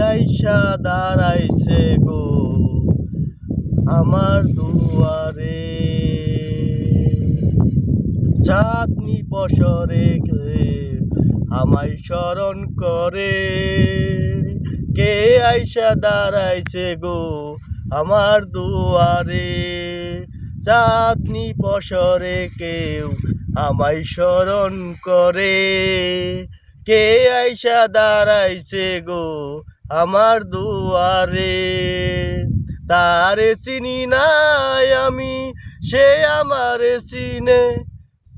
আইসা দাঁড়াইছে গো আমার দুয়ারে। চাঁদনি পসরে আমায় স্মরণ করে, কে আইসা দাঁড়াইছে গো আমার দুয়ারে। চাঁদনি পসরে কেউ আমায় স্মরণ করে, কে আইসা দাঁড়াইছে গো আমার দুয়ারে। তারে চিনি নাই আমি, সে আমার চিনে,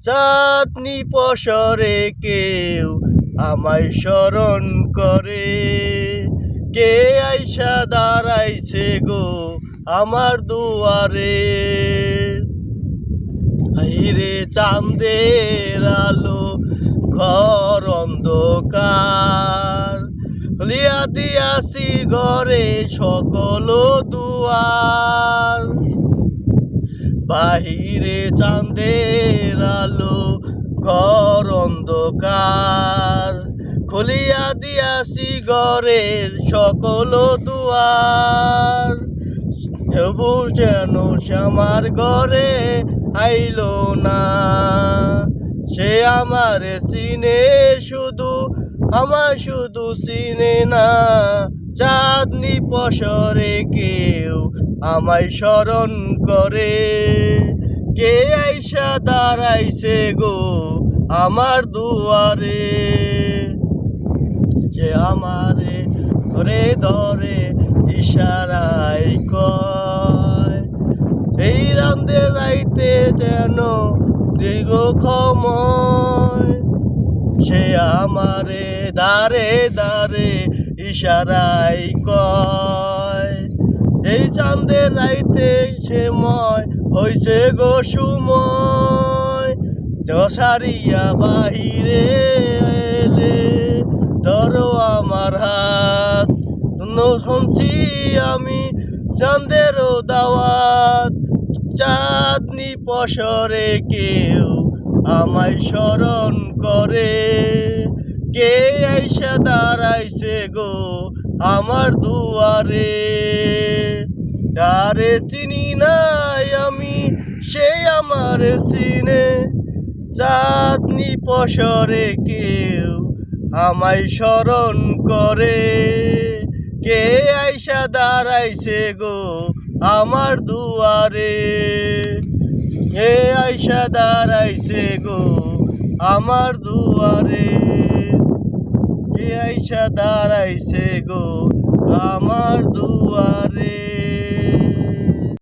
চাঁদনি পসরে কেউ আমায় স্মরণ করে, কে আইসা দাঁড়াইছে গো আমার দুয়ারে। হাইরে চাঁদের আলো ঘর অন্ধকার, লিয়া দিয়াছি ঘরে সকল দুয়ার। বাহিরে চাঁদের আলো ঘর অন্ধকার, খুলিয়া দিয়াছি ঘরের সকল দুয়ার। তবু যেন সে আমার ঘরে আইলো না, সে আমার চিনে শুধু আমার শুধু চিনে না। চাঁদনি পসরে কেউ আমায় স্মরণ করে, কে আইসা দাঁড়াইছে গো আমার দুয়ারে। যে আমারে ধরে ধরে ইশারায় কয়, এই রান্দে রাইতে যেন দীর্ঘ সময়। সে আমারে দাঁড়ে দাঁড়ে ইশারায় কয়, এই চাঁদের রাইতে সে ময় হইছে গো সময়। সারিয়া বাহিরে এলে ধরো আমার হাত, শুনছি আমি চাঁদেরও দাওয়াত। চাঁদনি পসরে কেউ আমায় স্মরণ করে, কে আইসা দাঁড়াইছে গো আমার দুয়ারে। তারে চিনি নাই আমি, সে আমার চিনে, চাঁদনি পসরে কেউ আমায় স্মরণ করে, কে আইসা দাঁড়াইছে গো আমার দুয়ারে। কে আইসা দাঁড়াইছে গো আমার দুয়ারে, কে আইসা দাঁড়াইছে গো আমার দুয়ারে।